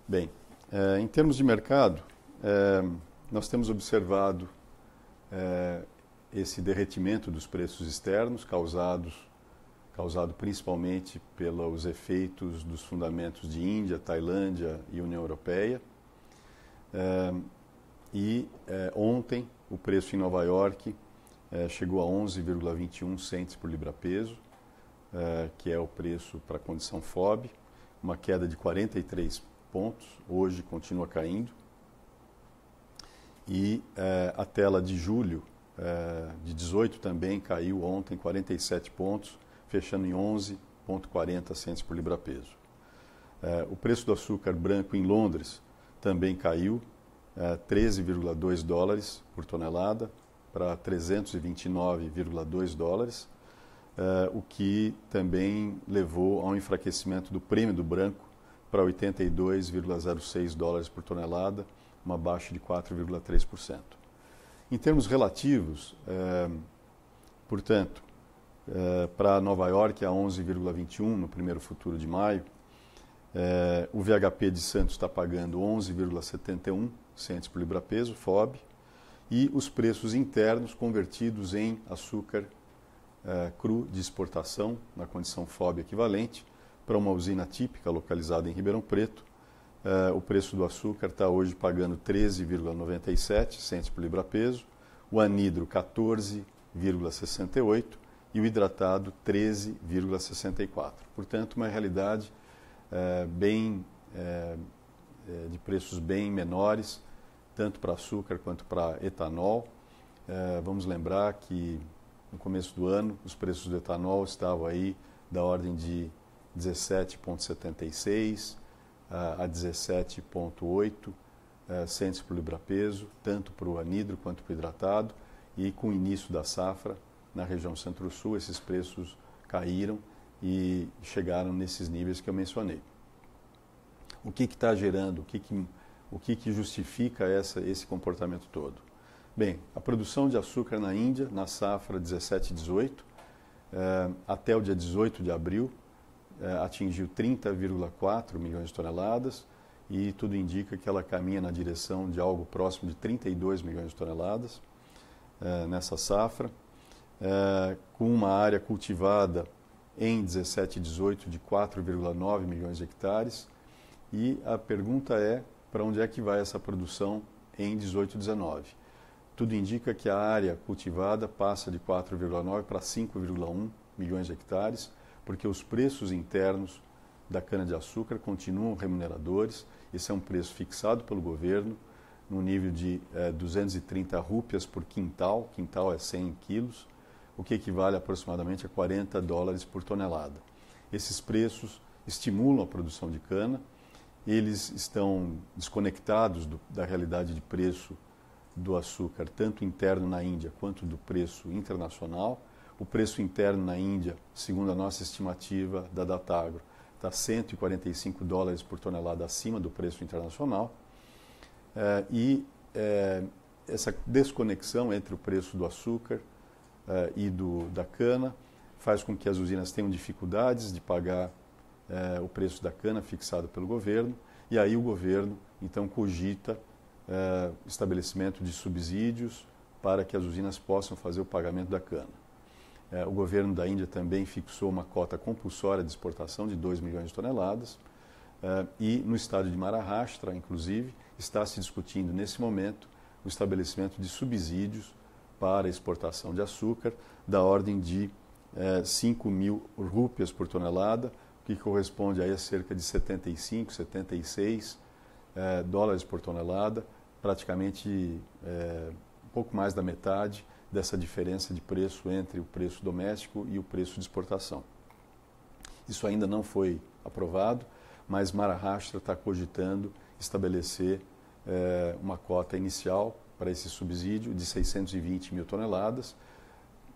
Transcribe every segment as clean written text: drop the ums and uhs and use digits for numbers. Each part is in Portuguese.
Bem, em termos de mercado, nós temos observado esse derretimento dos preços externos causado principalmente pelos efeitos dos fundamentos de Índia, Tailândia e União Europeia. Ontem o preço em Nova York chegou a 11,21 cents por libra-peso, que é o preço para a condição FOB, uma queda de 43 pontos, hoje continua caindo. E a tela de julho de 18 também caiu ontem 47 pontos, fechando em 11,40 cents por libra-peso. O preço do açúcar branco em Londres também caiu 13,2 dólares por tonelada para 329,2 dólares, o que também levou a um enfraquecimento do prêmio do branco para 82,06 dólares por tonelada, uma baixa de 4,3%. Em termos relativos, portanto, para Nova York a 11,21 no primeiro futuro de maio, o VHP de Santos está pagando 11,71 cents por libra-peso, FOB, e os preços internos convertidos em açúcar cru de exportação, na condição FOB equivalente, para uma usina típica localizada em Ribeirão Preto, o preço do açúcar está hoje pagando 13,97 cents por libra-peso, o anidro 14,68 e o hidratado 13,64. Portanto, uma realidade de preços bem menores, tanto para açúcar quanto para etanol. Vamos lembrar que no começo do ano os preços do etanol estavam aí da ordem de 17,76 a 17,8 cents por libra-peso, tanto para o anidro quanto para o hidratado, e com o início da safra na região Centro-Sul esses preços caíram e chegaram nesses níveis que eu mencionei. O que está gerando, o que justifica esse comportamento todo? Bem, a produção de açúcar na Índia, na safra 17-18, até o dia 18 de abril, atingiu 30,4 milhões de toneladas e tudo indica que ela caminha na direção de algo próximo de 32 milhões de toneladas nessa safra, com uma área cultivada em 17-18 de 4,9 milhões de hectares. E a pergunta é, para onde é que vai essa produção em 18-19? Tudo indica que a área cultivada passa de 4,9 para 5,1 milhões de hectares, porque os preços internos da cana-de-açúcar continuam remuneradores. Esse é um preço fixado pelo governo, no nível de 230 rúpias por quintal é 100 quilos, o que equivale aproximadamente a 40 dólares por tonelada. Esses preços estimulam a produção de cana, eles estão desconectados da realidade de preço do açúcar, tanto interno na Índia quanto do preço internacional. O preço interno na Índia, segundo a nossa estimativa da Datagro, está 145 dólares por tonelada acima do preço internacional. Essa desconexão entre o preço do açúcar e da cana faz com que as usinas tenham dificuldades de pagar o preço da cana fixado pelo governo, e aí o governo então cogita estabelecimento de subsídios para que as usinas possam fazer o pagamento da cana. O governo da Índia também fixou uma cota compulsória de exportação de 2 milhões de toneladas e no estado de Maharashtra, inclusive, está se discutindo nesse momento o estabelecimento de subsídios para a exportação de açúcar da ordem de 5 mil rúpias por tonelada, o que corresponde aí a cerca de 75, 76 dólares por tonelada, praticamente um pouco mais da metade dessa diferença de preço entre o preço doméstico e o preço de exportação. Isso ainda não foi aprovado, mas Maharashtra está cogitando estabelecer uma cota inicial para esse subsídio de 620 mil toneladas.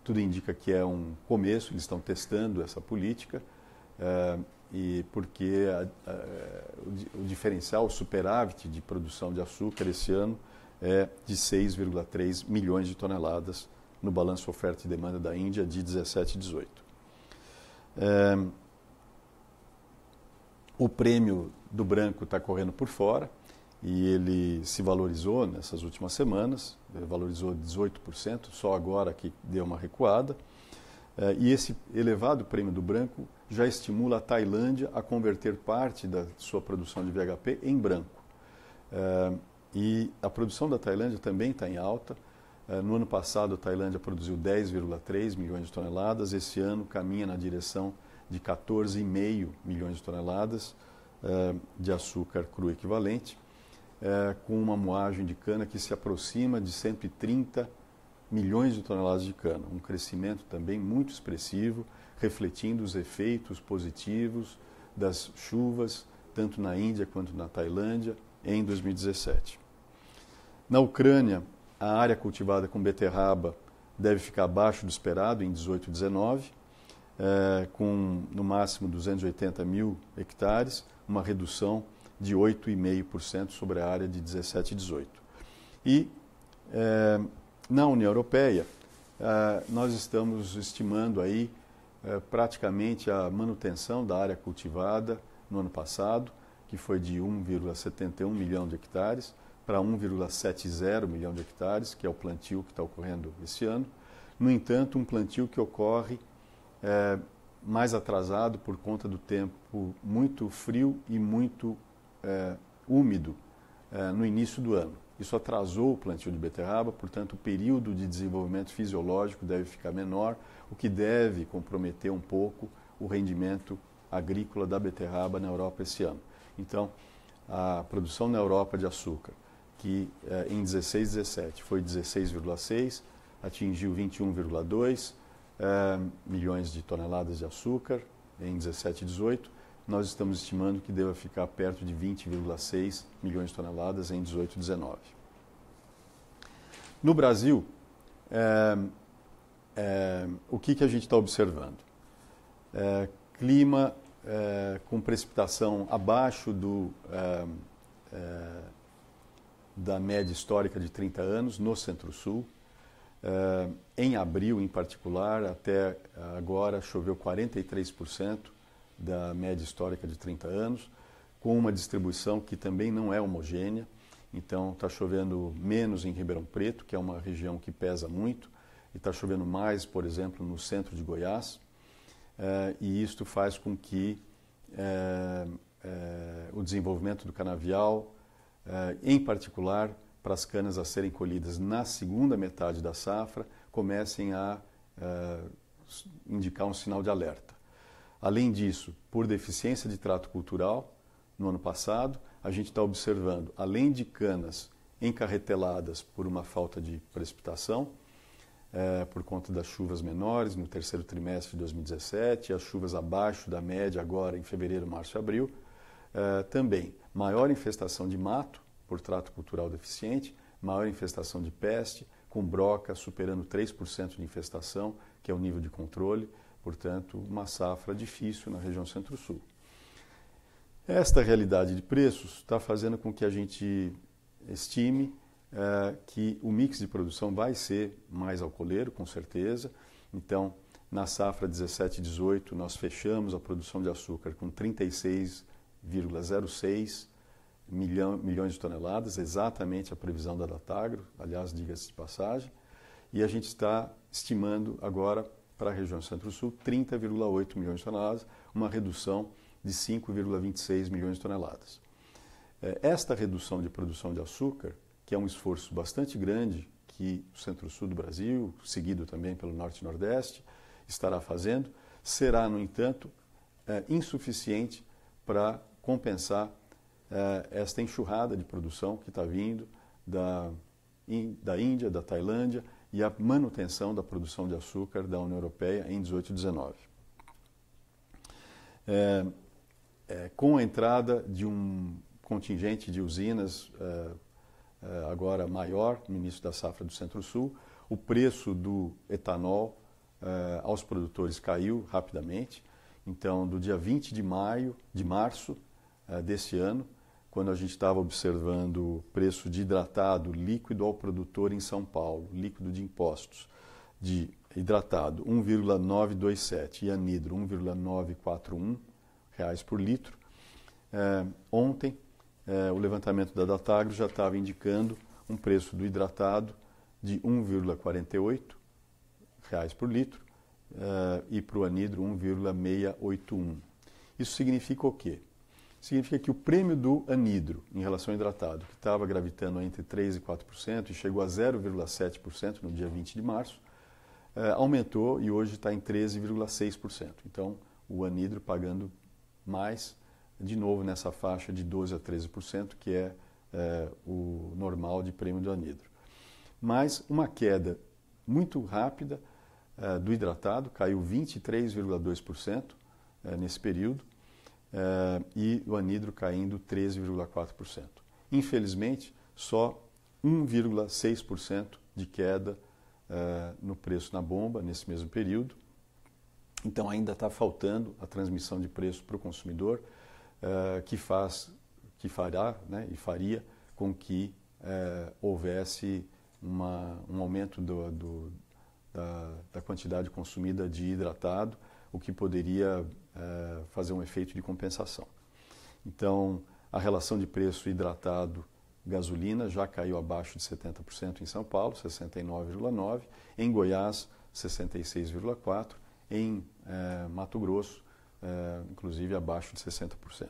Tudo indica que é um começo, eles estão testando essa política, e porque o diferencial, o superávit de produção de açúcar esse ano é de 6,3 milhões de toneladas no balanço oferta e demanda da Índia de 17 e 18. O prêmio do branco está correndo por fora e ele se valorizou nessas últimas semanas, valorizou 18%, só agora que deu uma recuada. E esse elevado prêmio do branco já estimula a Tailândia a converter parte da sua produção de VHP em branco. E a produção da Tailândia também está em alta. No ano passado, a Tailândia produziu 10,3 milhões de toneladas. Esse ano caminha na direção de 14,5 milhões de toneladas de açúcar cru equivalente, com uma moagem de cana que se aproxima de 130 milhões de toneladas de cana. Um crescimento também muito expressivo, refletindo os efeitos positivos das chuvas, tanto na Índia quanto na Tailândia, em 2017. Na Ucrânia, a área cultivada com beterraba deve ficar abaixo do esperado em 18 e 19, com no máximo 280 mil hectares, uma redução de 8,5% sobre a área de 17 e 18. E na União Europeia, nós estamos estimando aí praticamente a manutenção da área cultivada no ano passado, que foi de 1,71 milhão de hectares para 1,70 milhão de hectares, que é o plantio que está ocorrendo esse ano. No entanto, um plantio que ocorre mais atrasado por conta do tempo muito frio e muito úmido no início do ano. Isso atrasou o plantio de beterraba, portanto, o período de desenvolvimento fisiológico deve ficar menor, o que deve comprometer um pouco o rendimento agrícola da beterraba na Europa esse ano. Então, a produção na Europa de açúcar, que em 16 e 17 foi 16,6, atingiu 21,2 milhões de toneladas de açúcar em 17 e 18, nós estamos estimando que deva ficar perto de 20,6 milhões de toneladas em 18 e 19. No Brasil, o que a gente está observando? Clima com precipitação abaixo da média histórica de 30 anos no Centro-Sul. Em abril, em particular, até agora choveu 43% da média histórica de 30 anos, com uma distribuição que também não é homogênea. Então, está chovendo menos em Ribeirão Preto, que é uma região que pesa muito, e está chovendo mais, por exemplo, no centro de Goiás. E isto faz com que o desenvolvimento do canavial, em particular para as canas a serem colhidas na segunda metade da safra, comecem a indicar um sinal de alerta. Além disso, por deficiência de trato cultural, no ano passado, a gente está observando, além de canas encarreteladas por uma falta de precipitação, por conta das chuvas menores no terceiro trimestre de 2017, as chuvas abaixo da média agora em fevereiro, março e abril, também maior infestação de mato por trato cultural deficiente, maior infestação de peste, com broca superando 3% de infestação, que é o nível de controle, portanto, uma safra difícil na região Centro-Sul. Esta realidade de preços está fazendo com que a gente estime que o mix de produção vai ser mais alcooleiro, com certeza. Então, na safra 17 e 18, nós fechamos a produção de açúcar com 36,06 milhões de toneladas, exatamente a previsão da Datagro, aliás, diga-se de passagem, e a gente está estimando agora para a região Centro-Sul 30,8 milhões de toneladas, uma redução de 5,26 milhões de toneladas. Esta redução de produção de açúcar, que é um esforço bastante grande que o Centro-Sul do Brasil, seguido também pelo Norte e Nordeste, estará fazendo, será, no entanto, insuficiente para compensar esta enxurrada de produção que está vindo da Índia, da Tailândia e a manutenção da produção de açúcar da União Europeia em 18 e 19. Com a entrada de um contingente de usinas agora maior no início da safra do Centro-Sul, o preço do etanol aos produtores caiu rapidamente. Então, do dia 20 de março desse ano, quando a gente estava observando o preço de hidratado líquido ao produtor em São Paulo, líquido de impostos, de hidratado 1,927 e anidro 1,941 reais por litro, Ontem, o levantamento da Datagro já estava indicando um preço do hidratado de R$ 1,48 por litro e para o anidro 1,681. Isso significa o quê? Significa que o prêmio do anidro em relação ao hidratado, que estava gravitando entre 3% e 4% e chegou a 0,7% no dia 20 de março, aumentou e hoje está em 13,6%. Então, o anidro pagando mais, de novo nessa faixa de 12% a 13%, que é o normal de prêmio do anidro. Mas uma queda muito rápida do hidratado, caiu 23,2% nesse período, e o anidro caindo 13,4%. Infelizmente, só 1,6% de queda no preço na bomba nesse mesmo período. Então ainda está faltando a transmissão de preço para o consumidor, que fará, né, e faria com que houvesse um aumento da quantidade consumida de hidratado, o que poderia fazer um efeito de compensação. Então, a relação de preço hidratado-gasolina já caiu abaixo de 70% em São Paulo, 69,9%, em Goiás, 66,4%, em Mato Grosso, inclusive abaixo de 60%.